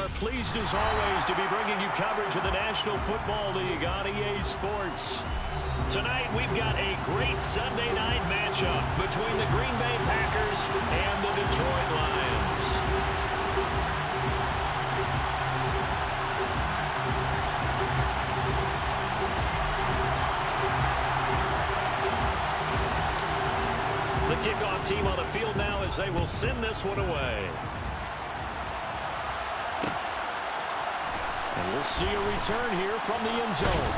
are pleased as always to be bringing you coverage of the National Football League on EA Sports. Tonight we've got a great Sunday night matchup between the Green Bay Packers and the Detroit Lions. The kickoff team on the field now as they will send this one away. And we'll see a return here from the end zone.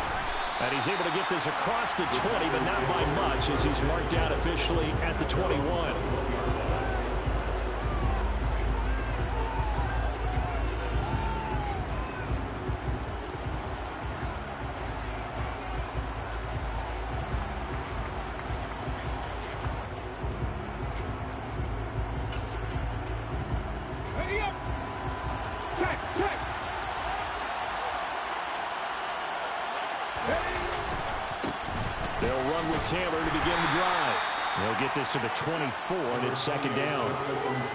And he's able to get this across the 20, but not by much as he's marked out officially at the 21. They'll run with Taylor to begin the drive. They'll get this to the 24, and it's second down.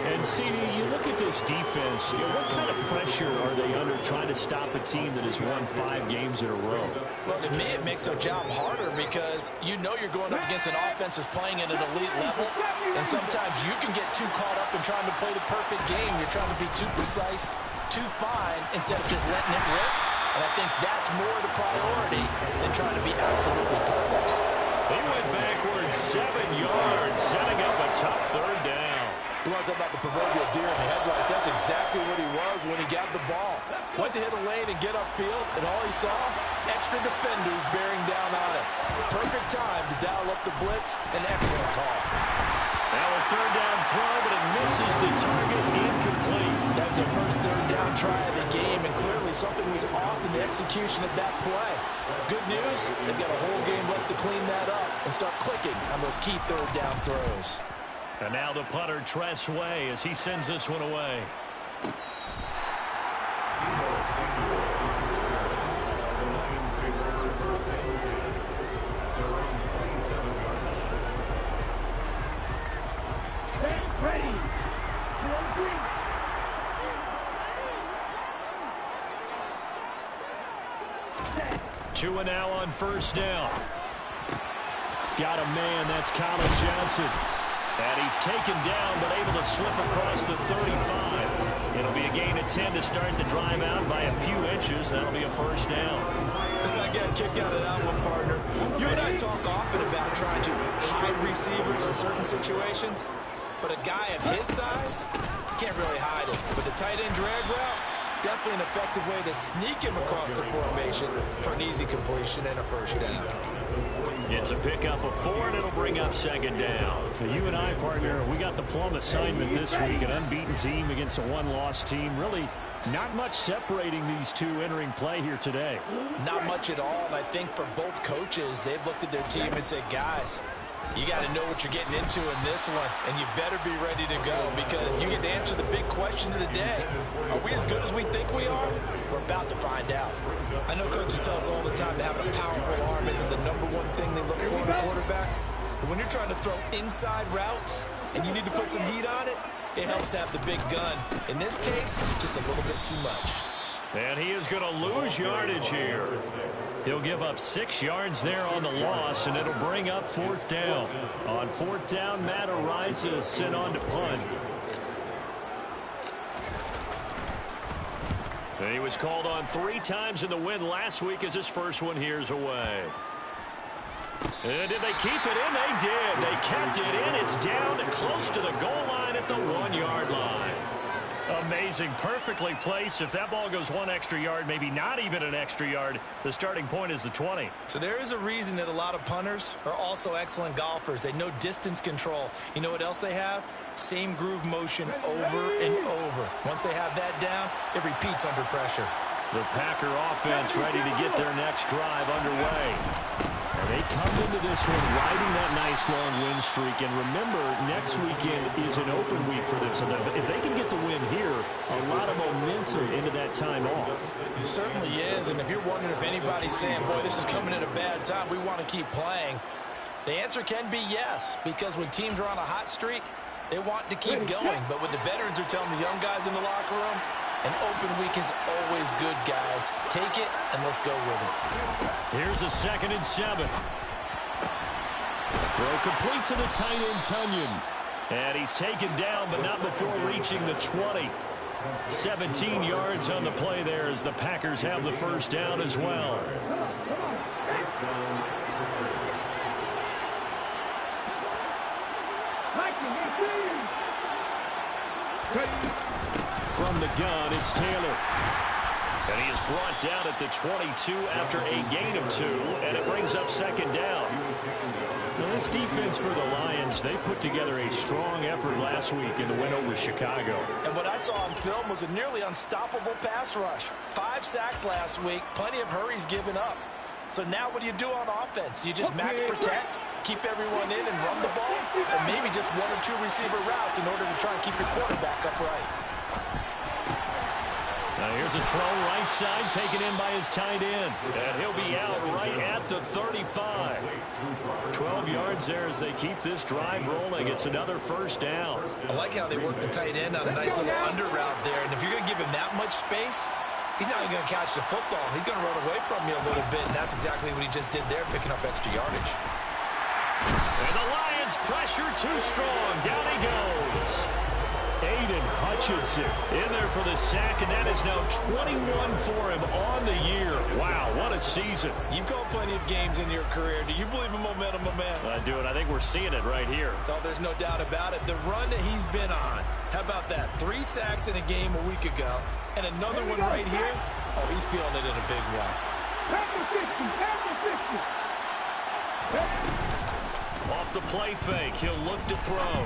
And, CD, you look at this defense, what kind of pressure are they under trying to stop a team that has won 5 games in a row? Well, to me, it makes their job harder because you know you're going up against an offense that's playing at an elite level, and sometimes you can get too caught up in trying to play the perfect game. You're trying to be too precise, too fine, instead of just letting it rip. And I think that's more the priority than trying to be absolutely perfect. He went backwards 7 yards, setting up a tough third down. You want to talk about the proverbial deer in the headlights? That's exactly what he was when he got the ball. Went to hit a lane and get upfield, and all he saw, extra defenders bearing down on him. Perfect time to dial up the blitz. An excellent call. Now a third down throw, but it misses the target, incomplete. That was their first third down try of the game, and clearly something was off in the execution of that play. Good news, they've got a whole game left to clean that up and start clicking on those key third down throws. And now the punter, Tress Way, as he sends this one away. Two and now on first down. Got a man, that's Colin Johnson. And he's taken down, but able to slip across the 35. It'll be a gain of 10 to start the drive out by a few inches. That'll be a first down. I got a kick out of that one, partner. You and I talk often about trying to hide receivers in certain situations, but a guy of his size can't really hide him. With the tight end drag route, definitely an effective way to sneak him across the formation for an easy completion and a first down. It's a pickup of 4, and it'll bring up second down. So you and I, partner, we got the plum assignment this week, an unbeaten team against a one-loss team. Really not much separating these two entering play here today. Not much at all, and I think for both coaches, they've looked at their team and said, guys, you got to know what you're getting into in this one, and you better be ready to go because you get to answer the big question of the day. Are we as good as we think we are? We're about to find out. I know coaches tell us all the time that having a powerful arm isn't the #1 thing they look for in a quarterback, but when you're trying to throw inside routes and you need to put some heat on it, it helps to have the big gun. In this case, just a little bit too much. And he is going to lose yardage here. He'll give up 6 yards there on the loss, and it'll bring up fourth down. On fourth down, Matt Araiza sent on to punt. And he was called on 3 times in the win last week as his first one here's away. And did they keep it in? They did. They kept it in. It's down and close to the goal line at the 1-yard line. Amazing. Perfectly placed. If that ball goes 1 extra yard, maybe not even an extra yard, the starting point is the 20. So there is a reason that a lot of punters are also excellent golfers. They know distance control. You know what else they have? Same groove motion over and over. Once they have that down, it repeats under pressure. The Packer offense ready to get their next drive underway. And they come into this one riding that nice long win streak. And remember, next weekend is an open week for them. So if they can get the win here, a lot of momentum into that time off. It certainly is. And if you're wondering if anybody's saying, boy, this is coming at a bad time, we want to keep playing, the answer can be yes. Because when teams are on a hot streak, they want to keep going. But what the veterans are telling the young guys in the locker room, An open week is always good, guys. Take it, and let's go with it. Here's a 2nd and 7. Throw complete to the tight end, Tonyan. And he's taken down, but not before reaching the 20. 17 yards on the play there as the Packers have the first down as well. From the gun, it's Taylor. And he is brought down at the 22 after a gain of 2, and it brings up 2nd down. Now, this defense for the Lions, they put together a strong effort last week in the win over Chicago. And what I saw on film was a nearly unstoppable pass rush. 5 sacks last week, plenty of hurries given up. So now what do you do on offense? You just max protect, keep everyone in and run the ball, or maybe just 1 or 2 receiver routes in order to try and keep your quarterback upright. Now here's a throw right side taken in by his tight end. And he'll be out right at the 35. 12 yards there as they keep this drive rolling. It's another first down. I like how they work the tight end on a nice little under route there. And if you're going to give him that much space, he's not even going to catch the football. He's going to run away from you a little bit. And that's exactly what he just did there, picking up extra yardage. And the Lions pressure too strong. Down he goes. Aiden Hutchinson in there for the sack, and that is now 21 for him on the year. Wow, what a season. You've called plenty of games in your career. Do you believe in momentum, my man? I do, and I think we're seeing it right here. Oh, there's no doubt about it. The run that he's been on, how about that? 3 sacks in a game a week ago, and another one right here. Oh, he's feeling it in a big way. Off the play fake, he'll look to throw.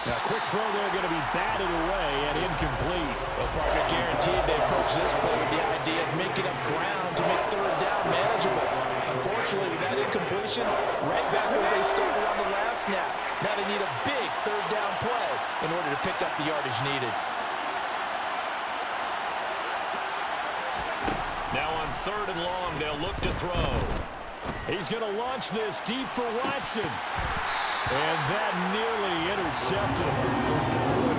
Now, quick throw there, going to be batted away and incomplete. Well, partner, guaranteed they approach this play with the idea of making up ground to make 3rd down manageable. Unfortunately, that incompletion, right back where they started on the last snap. Now they need a big 3rd down play in order to pick up the yardage needed. Now on 3rd and long, they'll look to throw. He's going to launch this deep for Watson. And that nearly intercepted.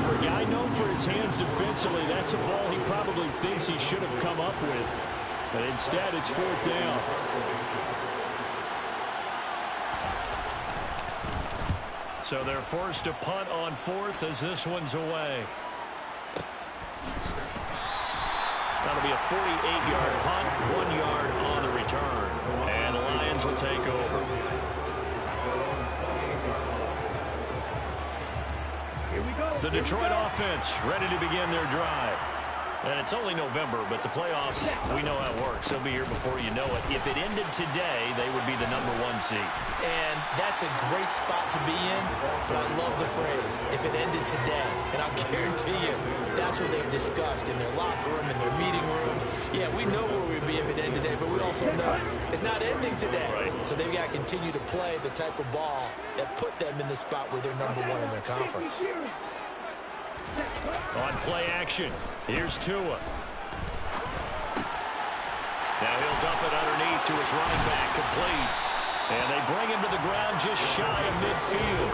For a guy known for his hands defensively, that's a ball he probably thinks he should have come up with. But instead, it's 4th down. So they're forced to punt on 4th as this one's away. That'll be a 48-yard punt, 1 yard on the return. And the Lions will take over. The Detroit offense ready to begin their drive. And it's only November, but the playoffs, we know how it works. They'll be here before you know it. If it ended today, they would be the #1 seed. And that's a great spot to be in, but I love the phrase, if it ended today. And I'll guarantee you, that's what they've discussed in their locker room, in their meeting rooms. Yeah, we know where we'd be if it ended today, but we also know it's not ending today. Right. So they've got to continue to play the type of ball that put them in the spot where they're #1 in their conference. On play action, here's Tua. Now he'll dump it underneath to his running back, complete. And they bring him to the ground just shy of midfield.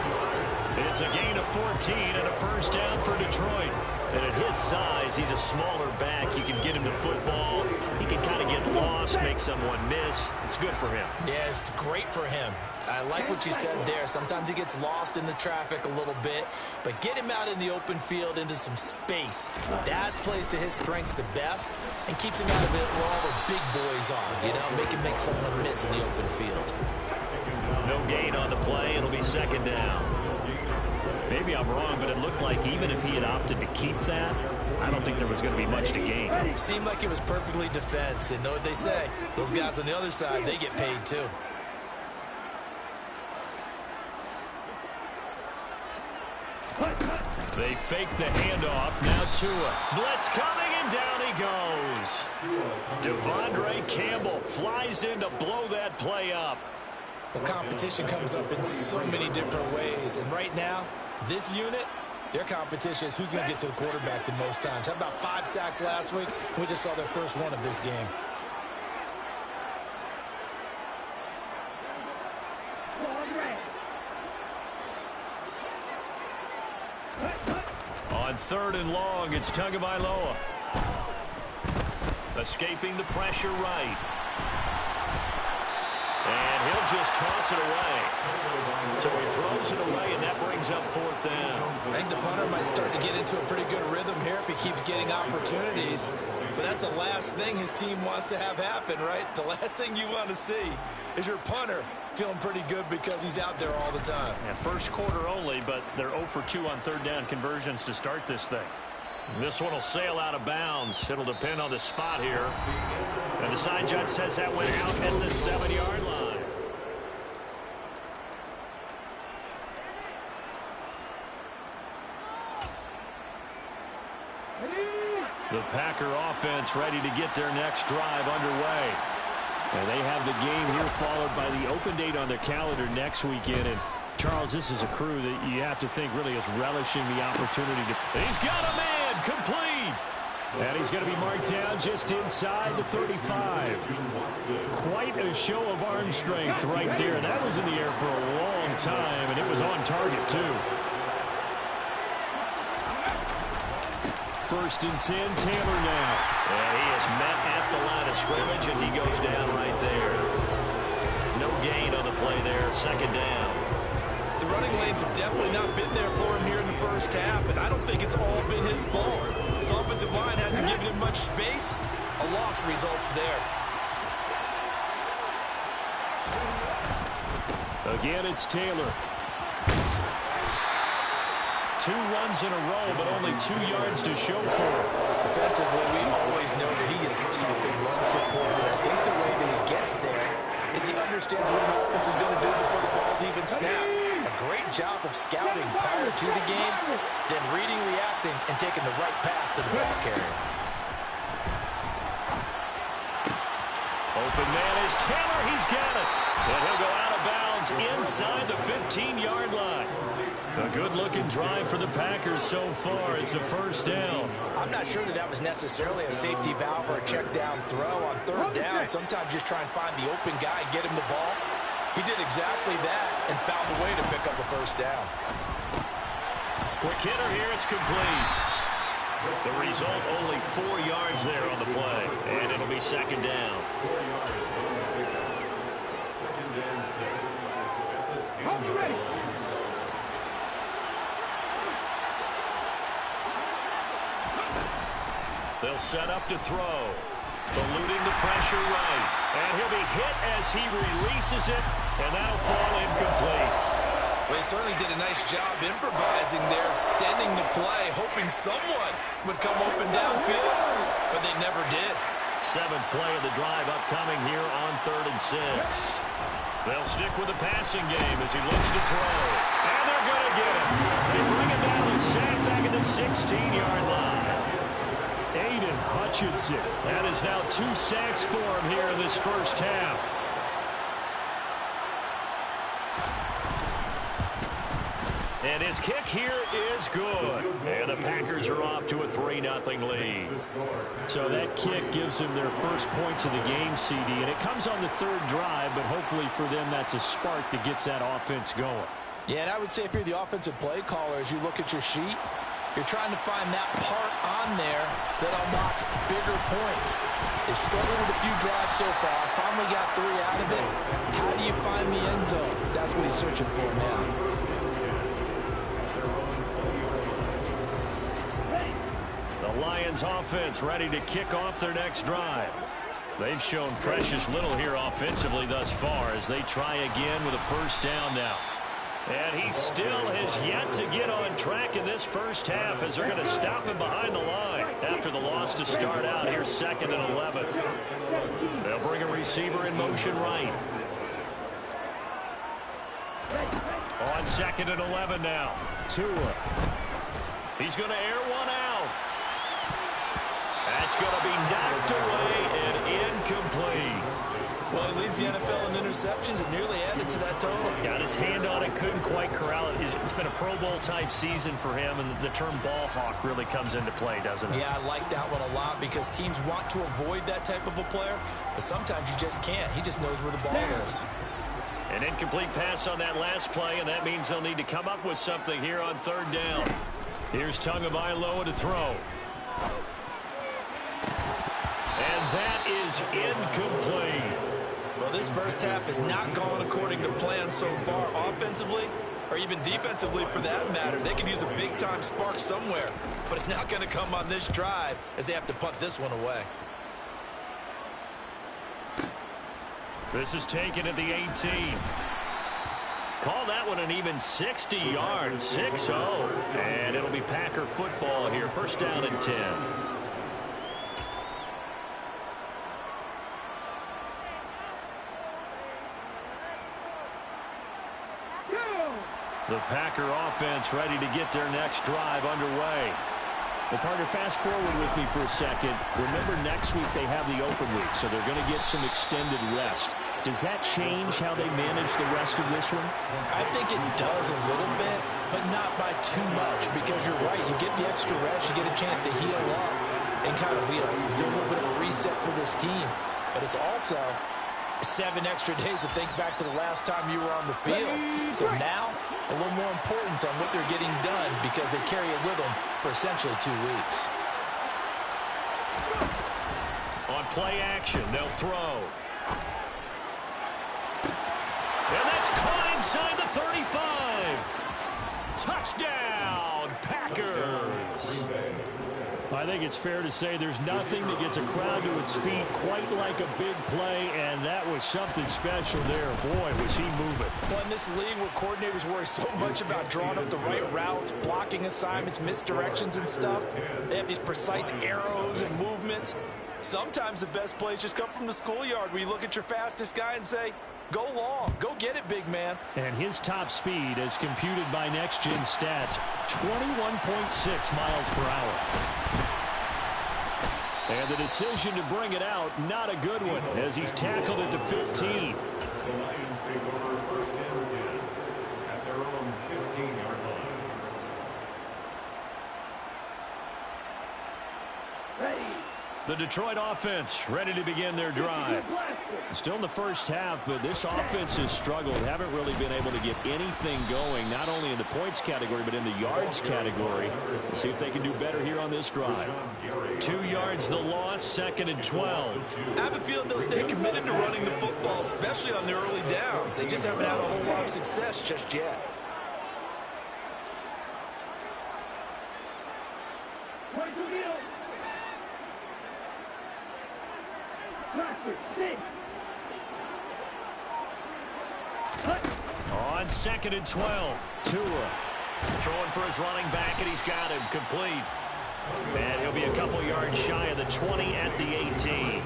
It's a gain of 14 and a first down for Detroit. And at his size, he's a smaller back. You can get him to football. He can kind of get lost, make someone miss. It's good for him. Yeah, it's great for him. I like what you said there. Sometimes he gets lost in the traffic a little bit, but get him out in the open field into some space. That plays to his strengths the best and keeps him out of it where all the big boys are, you know, make someone miss in the open field. No gain on the play. It'll be 2nd down. Maybe I'm wrong, but it looked like even if he had opted to keep that, I don't think there was going to be much to gain. It seemed like it was perfectly defense, and know what they say. Those guys on the other side, they get paid too. They fake the handoff. Now Tua. Blitz coming, and down he goes. Devondre Campbell flies in to blow that play up. The competition comes up in so many different ways, and right now, this unit, their competition is who's going to get to the quarterback the most times. How about 5 sacks last week? We just saw their first one of this game. On 3rd and long. It's Tagovailoa. Escaping the pressure right. And he'll just toss it away. So he throws it away, and that brings up 4th down. I think the punter might start to get into a pretty good rhythm here if he keeps getting opportunities. But that's the last thing his team wants to have happen, right? The last thing you want to see is your punter feeling pretty good because he's out there all the time. And first quarter only, but they're 0 for 2 on 3rd down conversions to start this thing. This one will sail out of bounds. It'll depend on the spot here. And the side judge says that went out at the 7-yard line. The Packer offense ready to get their next drive underway. And they have the game here followed by the open date on their calendar next weekend. And Charles, this is a crew that you have to think really is relishing the opportunity to... He's got a man complete. And he's going to be marked down just inside the 35. Quite a show of arm strength right there. That was in the air for a long time, and it was on target, too. 1st and 10, Taylor now. And he is met at the line of scrimmage, and he goes down right there. No gain on the play there, 2nd down. The running lanes have definitely not been there for him here in the first half, and I don't think it's all been his fault. His offensive line hasn't given him much space. A loss results there. Again, it's Taylor. 2 runs in a row, but only 2 yards to show for it. Defensively, we always know that he is tough in run support, and I think the way that he gets there is he understands what an offense is going to do before the ball's even snapped. A great job of scouting prior to the game, then reading, reacting, and taking the right path to the ball carrier. Open man is Taylor. He's got it. And he'll go out of bounds inside the 15-yard line. A good-looking drive for the Packers so far. It's a 1st down. I'm not sure that that was necessarily a safety valve or a check-down throw on 3rd down. Sometimes just try and find the open guy and get him the ball. He did exactly that and found a way to pick up a 1st down. Quick hitter here. It's complete. The result, only 4 yards there on the play. And it'll be 2nd down. They'll set up to throw. Eluding the pressure right. And he'll be hit as he releases it. And that'll fall incomplete. Well, he certainly did a nice job improvising there, extending the play, hoping someone would come open downfield, but they never did. 7th play of the drive upcoming here on 3rd and 6. They'll stick with the passing game as he looks to throw. And they're going to get him. They bring him down with sack back at the 16-yard line. Aiden Hutchinson. That is now 2 sacks for him here in this first half. And his kick here is good. And the Packers are off to a 3-0 lead. So that kick gives them their first points of the game, CD. And it comes on the 3rd drive, but hopefully for them that's a spark that gets that offense going. Yeah, and I would say if you're the offensive play caller, as you look at your sheet, you're trying to find that part on there that unlocks bigger points. They've struggled with a few drives so far. Finally got 3 out of it. How do you find the end zone? That's what he's searching for now. The Lions offense ready to kick off their next drive. They've shown precious little here offensively thus far as they try again with a 1st down now. And he still has yet to get on track in this first half as they're going to stop him behind the line after the loss to start out here 2nd and 11. They'll bring a receiver in motion right. On 2nd and 11 now. Tua. He's going to air one out. That's going to be knocked away and incomplete. Well, he leads the NFL in interceptions and nearly added to that total. Got his hand on it, couldn't quite corral it. It's been a Pro Bowl-type season for him, and the term ball hawk really comes into play, doesn't it? Yeah, I like that one a lot because teams want to avoid that type of a player, but sometimes you just can't. He just knows where the ball is. An incomplete pass on that last play, and that means they'll need to come up with something here on 3rd down. Here's Tagovailoa to throw. And that is incomplete. Well, this first half has not gone according to plan so far offensively or even defensively for that matter. They could use a big-time spark somewhere, but it's not going to come on this drive as they have to punt this one away. This is taken at the 18. Call that one an even 60 yards, 6-0. And it'll be Packer football here, first down and 10. The Packer offense ready to get their next drive underway. Well, partner, fast forward with me for a second. Remember, next week they have the open week, so they're going to get some extended rest. Does that change how they manage the rest of this one? I think it does a little bit, but not by too much, because you're right. You get the extra rest, you get a chance to heal up and kind of do a little bit of a reset for this team. But it's also 7 extra days to think back to the last time you were on the field. So now, a little more importance on what they're getting done because they carry it with them for essentially 2 weeks. On play action, they'll throw. And that's caught inside the 35. Touchdown, Packers. I think it's fair to say there's nothing that gets a crowd to its feet quite like a big play, and that was something special there. Boy, was he moving. Well, in this league where coordinators worry so much about drawing up the right routes, blocking assignments, misdirections and stuff, they have these precise arrows and movements. Sometimes the best plays just come from the schoolyard where you look at your fastest guy and say, go long, go get it, big man. And his top speed, as computed by Next Gen Stats, 21.6 miles per hour. And the decision to bring it out, not a good one, as he's tackled at the 15. The Lions take over first and 10 at their own 15-yard line. The Detroit offense ready to begin their drive. Still in the first half, but this offense has struggled. Haven't really been able to get anything going, not only in the points category, but in the yards category. Let's see if they can do better here on this drive. 2 yards the loss, 2nd and 12. I have a feeling they'll stay committed to running the football, especially on their early downs. They just haven't had a whole lot of success just yet. On 2nd and 12, Tua throwing for his running back, and he's got him complete. And he'll be a couple yards shy of the 20 at the 18.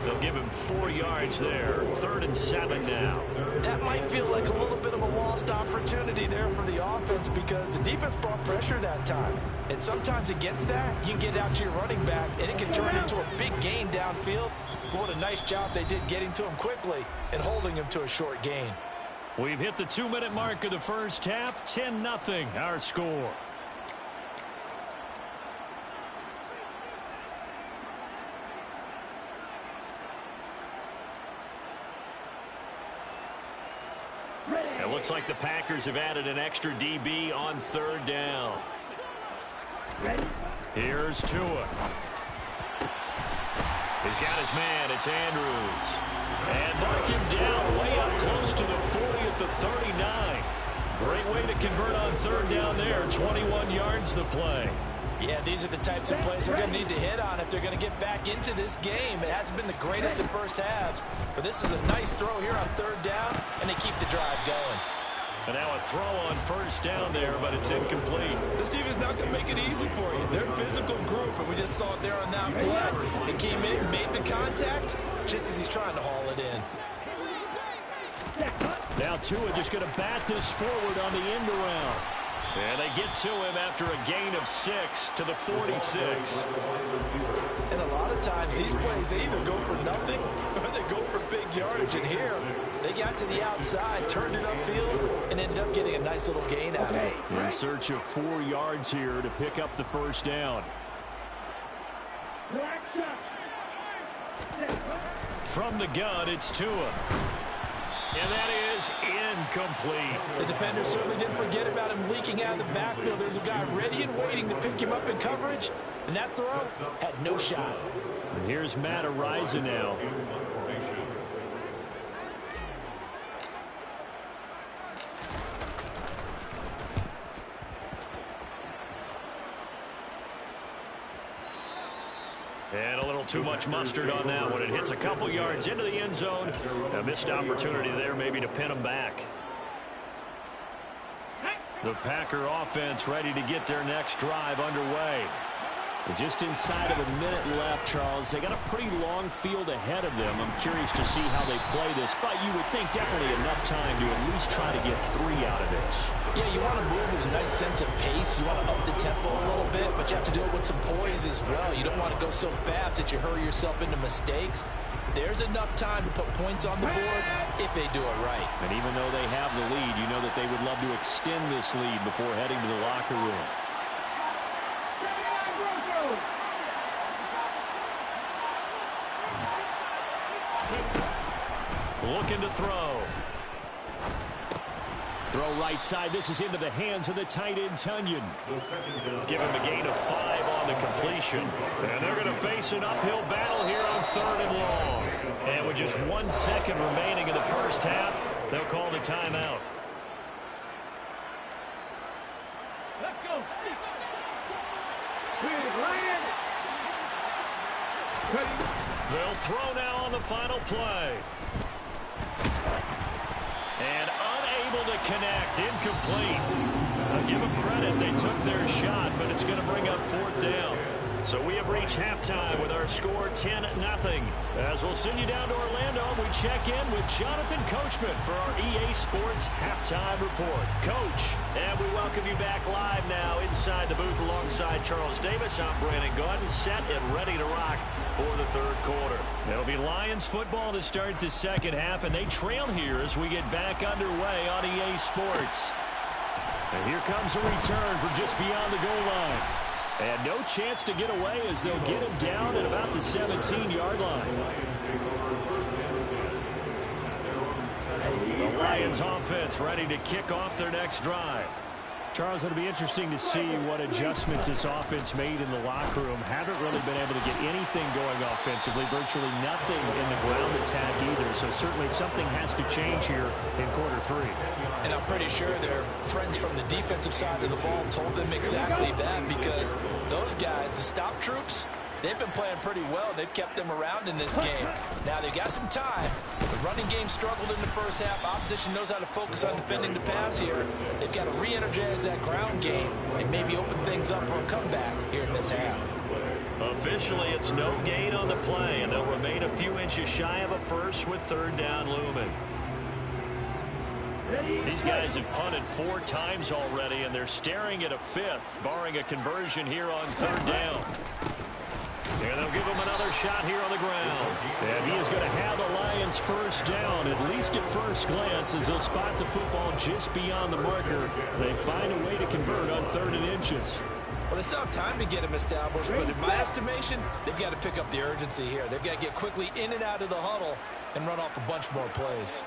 They'll give him 4 yards there. 3rd and 7 now. That might feel like a little bit of a lost opportunity there for the offense because the defense brought pressure that time. And sometimes against that, you can get out to your running back, and it can turn into a big gain downfield. But what a nice job they did getting to him quickly and holding him to a short gain. We've hit the 2-minute mark of the first half. 10-0 our score. It looks like the Packers have added an extra DB on 3rd down. Here's Tua. He's got his man. It's Andrews. And mark him down way up close to the 40 at the 39. Great way to convert on 3rd down there. 21 yards the play. Yeah, these are the types of plays they're going to need to hit on if they're going to get back into this game. It hasn't been the greatest in first halves, but this is a nice throw here on 3rd down, and they keep the drive going. And now a throw on 1st down there, but it's incomplete. This team is not going to make it easy for you. They're a physical group, and we just saw it there on that play. They came in, made the contact, just as he's trying to haul it in. Now Tua just going to bat this forward on the end around. And they get to him after a gain of 6 to the 46. And a lot of times these plays, they either go for nothing or they go for big yardage. And here, they got to the outside, turned it upfield, and ended up getting a nice little gain out of it. In search of 4 yards here to pick up the 1st down. From the gun, it's Tua. And that is incomplete. The defender certainly didn't forget about him leaking out of the backfield. There's a guy ready and waiting to pick him up in coverage, and that throw had no shot. And here's Matt Araiza now. And a little too much mustard on that one. It hits a couple yards into the end zone. A missed opportunity there maybe to pin them back. The Packer offense ready to get their next drive underway. Just inside of a minute left, Charles. They got a pretty long field ahead of them. I'm curious to see how they play this, but you would think definitely enough time to at least try to get 3 out of this. Yeah, you want to move with a nice sense of pace. You want to up the tempo a little bit, but you have to do it with some poise as well. You don't want to go so fast that you hurry yourself into mistakes. There's enough time to put points on the board if they do it right. And even though they have the lead, you know that they would love to extend this lead before heading to the locker room. Looking to throw. Throw right side. This is into the hands of the tight end, Tunyon. Give him a gain of 5 on the completion. And they're going to face an uphill battle here on 3rd and long. And with just 1 second remaining in the first half, they'll call the timeout. Let's go. They'll throw now on the final play. And unable to connect. Incomplete. I'll give them credit. They took their shot, but it's going to bring up 4th down. So we have reached halftime with our score 10-0. As we'll send you down to Orlando, we check in with Jonathan Coachman for our EA Sports Halftime Report. Coach, and we welcome you back live now inside the booth alongside Charles Davis. I'm Brandon Gaudin, set and ready to rock for the 3rd quarter. It'll be Lions football to start the second half, and they trail here as we get back underway on EA Sports. And here comes a return from just beyond the goal line. And no chance to get away as they'll get him down at about the 17-yard line. The Lions offense ready to kick off their next drive. Charles, it'll be interesting to see what adjustments this offense made in the locker room. Haven't really been able to get anything going offensively, virtually nothing in the ground attack either. So certainly something has to change here in quarter 3. And I'm pretty sure their friends from the defensive side of the ball told them exactly that, because those guys, the stop troops, they've been playing pretty well. They've kept them around in this game. Now, they've got some time. The running game struggled in the first half. Opposition knows how to focus on defending the pass here. They've got to re-energize that ground game and maybe open things up for a comeback here in this half. Officially, it's no gain on the play, and they'll remain a few inches shy of a first with 3rd down looming. These guys have punted 4 times already, and they're staring at a 5th, barring a conversion here on 3rd down. And they'll give him another shot here on the ground. And he is going to have the Lions first down, at least at first glance, as they'll spot the football just beyond the marker. They find a way to convert on 3rd and inches. Well, they still have time to get him established, but in my estimation, they've got to pick up the urgency here. They've got to get quickly in and out of the huddle and run off a bunch more plays.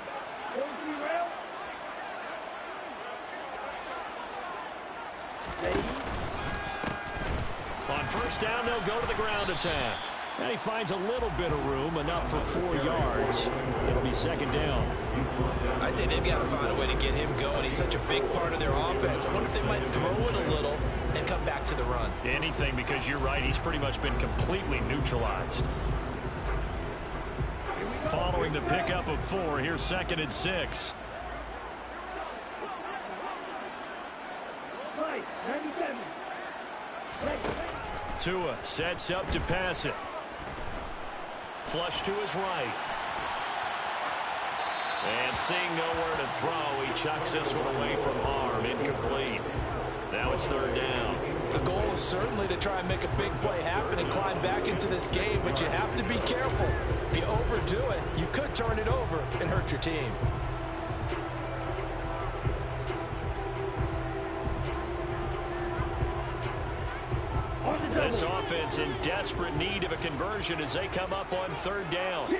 On first down, they'll go to the ground attack. And he finds a little bit of room, enough for 4 yards. It'll be 2nd down. I'd say they've got to find a way to get him going. He's such a big part of their offense. I wonder if they might throw it a little and come back to the run. Anything, because you're right, he's pretty much been completely neutralized. Following the pickup of 4, here's 2nd and 6. Tua sets up to pass it. Flush to his right. And seeing nowhere to throw, he chucks this one away from harm. Incomplete. Now it's 3rd down. The goal is certainly to try and make a big play happen and climb back into this game, but you have to be careful. If you overdo it, you could turn it over and hurt your team. This offense in desperate need of a conversion as they come up on 3rd down.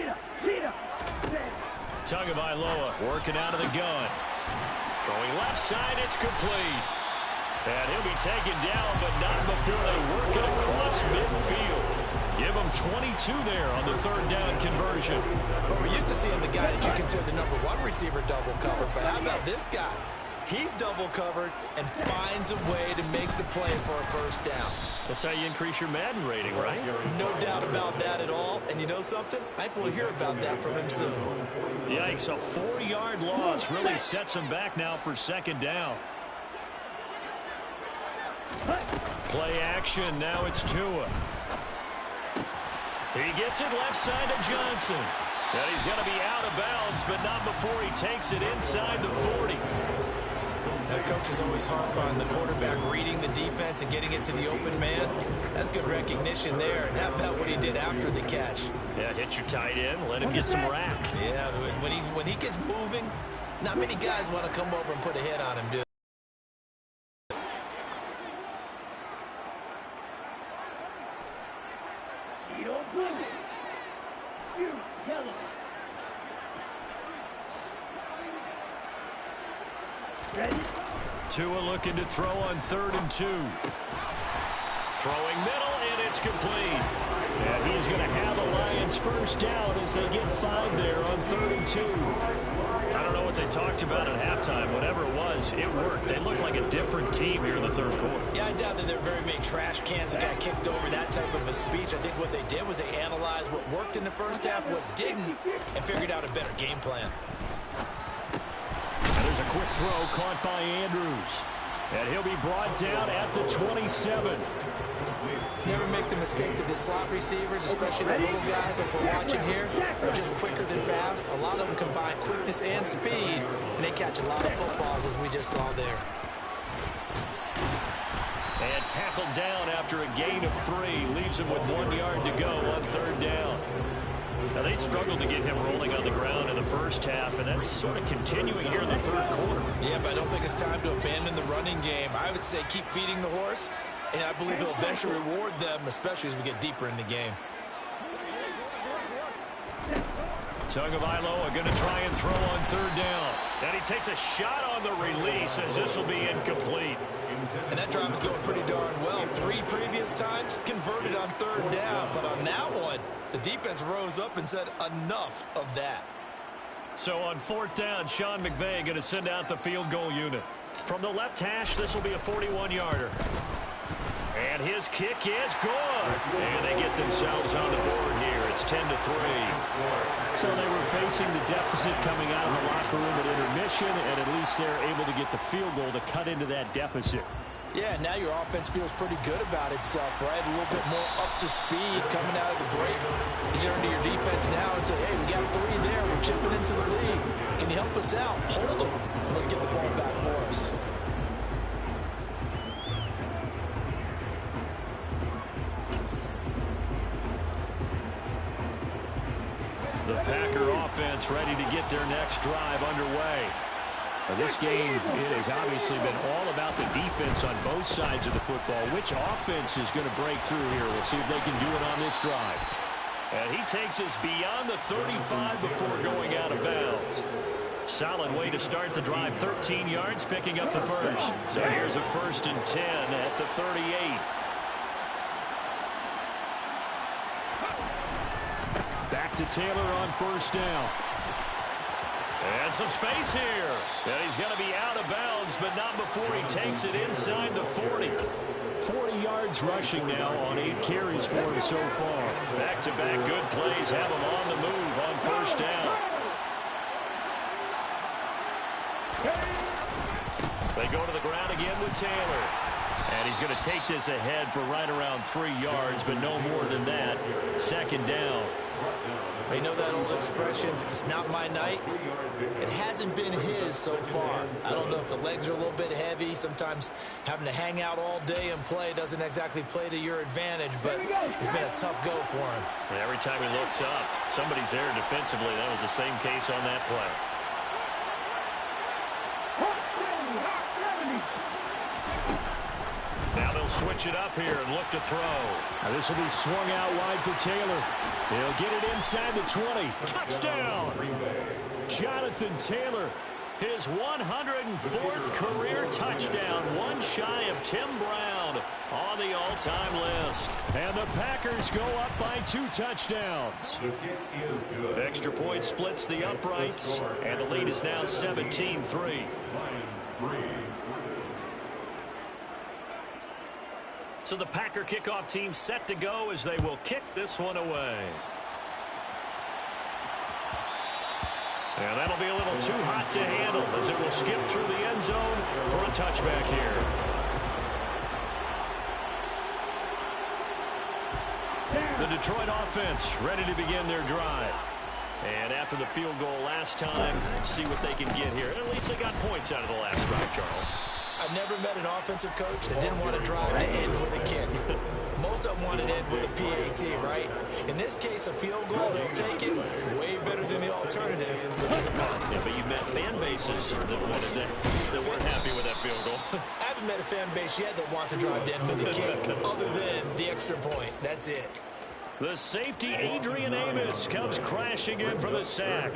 Tagovailoa working out of the gun. Throwing left side, it's complete. And he'll be taken down, but not before they work it across midfield. Give him 22 there on the third down conversion. But we're used to seeing the guy that you consider the #1 receiver double covered. But how about this guy? He's double covered and finds a way to make the play for a first down. That's how you increase your Madden rating, right? No doubt about that at all. And you know something? I think we'll hear about that from him soon. Yikes, a 4-yard loss really sets him back now for second down. Play action, now it's Tua. He gets it left side to Johnson. And he's going to be out of bounds, but not before he takes it inside the 40. The coaches always harp on the quarterback reading the defense and getting it to the open man. That's good recognition there. And how about what he did after the catch? Yeah, hit your tight end, let him get some rack. Yeah, when he gets moving, not many guys want to come over and put a hit on him, do they? Tua looking to throw on 3rd and 2. Throwing middle, and it's complete. And he's going to have a Lions first down as they get 5 there on 3rd and 2. I don't know what they talked about at halftime. Whatever it was, it worked. They looked like a different team here in the third quarter. Yeah, I doubt that there are very many trash cans that got kicked over, that type of a speech. I think what they did was they analyzed what worked in the first half, what didn't, and figured out a better game plan. And there's a quick throw caught by Andrews. And he'll be brought down at the 27. Never make the mistake that the slot receivers, especially the little guys like we're watching here, are just quicker than fast. A lot of them combine quickness and speed, and they catch a lot of footballs, as we just saw there. And tackled down after a gain of 3. Leaves him with 1 yard to go on 3rd down. Now, they struggled to get him rolling on the ground in the first half, and that's sort of continuing here in the third quarter. Yeah, but I don't think it's time to abandon the running game. I would say keep feeding the horse, and I believe he'll eventually reward them, especially as we get deeper in the game. Tagovailoa going to try and throw on 3rd down. And he takes a shot on the release as this will be incomplete. And that drive is going pretty darn well. 3 previous times converted on 3rd down. But on that one, the defense rose up and said enough of that. So on 4th down, Sean McVay going to send out the field goal unit. From the left hash, this will be a 41-yarder. And his kick is good. And they get themselves on the board here. It's 10-3. So they were facing the deficit coming out of the locker room at intermission, and at least they're able to get the field goal to cut into that deficit. Yeah, now your offense feels pretty good about itself, right? A little bit more up to speed coming out of the break. You turn to your defense now and say, hey, we got 3 there. We're chipping into the lead. Can you help us out? Hold them. Let's get the ball back for us. The Packer offense ready to get their next drive underway. Now this game, it has obviously been all about the defense on both sides of the football. Which offense is going to break through here? We'll see if they can do it on this drive. And he takes us beyond the 35 before going out of bounds. Solid way to start the drive. 13 yards, picking up the first. So here's a 1st and 10 at the 38. Back to Taylor on 1st down. And some space here. And he's going to be out of bounds, but not before he takes it inside the 40. 40 yards rushing now on 8 carries for him so far. Back-to-back good plays have him on the move on 1st down. They go to the ground again with Taylor. And he's going to take this ahead for right around 3 yards, but no more than that. 2nd down. You know that old expression, it's not my night? It hasn't been his so far. I don't know if the legs are a little bit heavy. Sometimes having to hang out all day and play doesn't exactly play to your advantage, but it's been a tough go for him. And every time he looks up, somebody's there defensively. That was the same case on that play. Now they'll switch it up here and look to throw. Now this will be swung out wide for Taylor. He'll get it inside the 20. Touchdown! Jonathan Taylor, his 104th career touchdown, one shy of Tim Brown on the all-time list. And the Packers go up by 2 touchdowns. The kick is good. Extra point splits the uprights, and the lead is now 17-3. Lions 3. So the Packer kickoff team set to go as they will kick this one away. And that'll be a little too hot to handle as it will skip through the end zone for a touchback here. The Detroit offense ready to begin their drive. And after the field goal last time, see what they can get here. At least they got points out of the last drive, Charles. I've never met an offensive coach that didn't want to drive to end with a kick. Most of them wanted to end with a PAT, right? In this case, a field goal, they'll take it. Way better than the alternative, which is a punt. Yeah, but you've met fan bases that weren't happy with that field goal. I haven't met a fan base yet that wants to drive to end with a kick, other than the extra point. That's it. The safety, Adrian Amos, comes crashing in for the sack.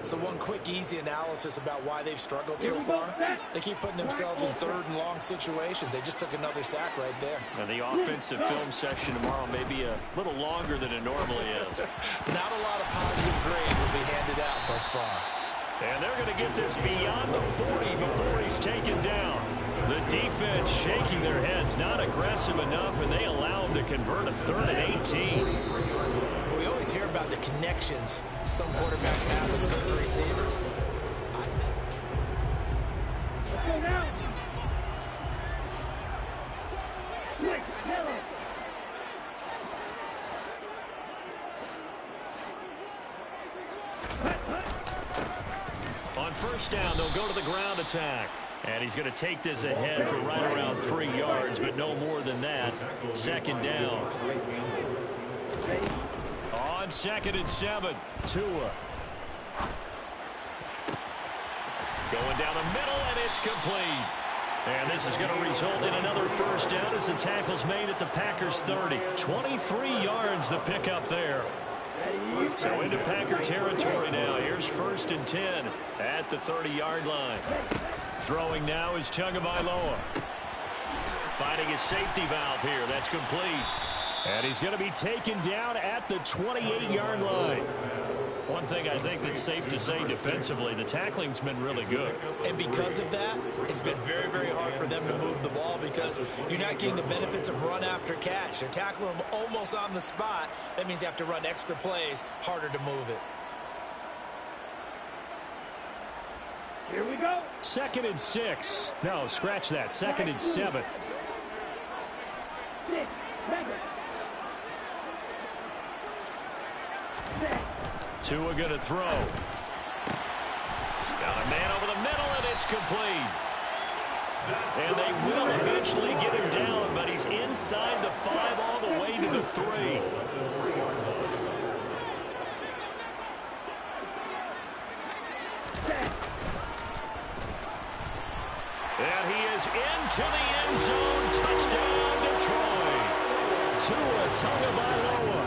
So one quick, easy analysis about why they've struggled so far. They keep putting themselves in third and long situations. They just took another sack right there. And the offensive film session tomorrow may be a little longer than it normally is. Not a lot of positive grades will be handed out thus far. And they're going to get this beyond the 40 before he's taken down. The defense shaking their heads, not aggressive enough, and they allow him to convert a 3rd and 18. We always hear about the connections some quarterbacks have with certain receivers. On first down, they'll go to the ground attack. And he's going to take this ahead for right around 3 yards, but no more than that. Second down. On 2nd and 7, Tua. Going down the middle, and it's complete. And this is going to result in another first down as the tackle's made at the Packers' 30. 23 yards the pickup there. So into Packer territory now. Here's 1st and 10 at the 30-yard line. Throwing now is Tagovailoa. Finding his safety valve here. That's complete. And he's going to be taken down at the 28-yard line. One thing I think that's safe to say defensively, the tackling's been really good. And because of that, it's been very, very hard for them to move the ball because you're not getting the benefits of run after catch. They're tackling them almost on the spot. That means you have to run extra plays, harder to move it. Here we go. 2nd and 6. No, scratch that. 2nd and 7. Tua going to throw. Got a man over the middle, and it's complete. And they will eventually get him down, but he's inside the 5 all the way to the 3. And he is into the end zone. Touchdown, Detroit. Tua Tagovailoa.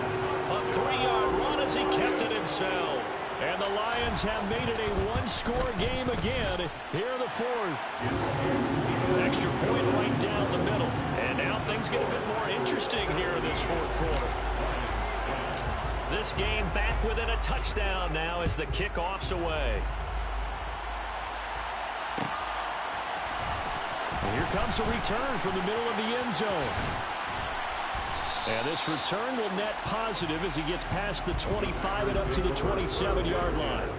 A 3-yard run as he kept it himself. And the Lions have made it a one-score game again here in the 4th. Extra point right down the middle. And now things get a bit more interesting here in this 4th quarter. This game back within a touchdown now as the kickoff's away. And here comes a return from the middle of the end zone. And this return will net positive as he gets past the 25 and up to the 27-yard line.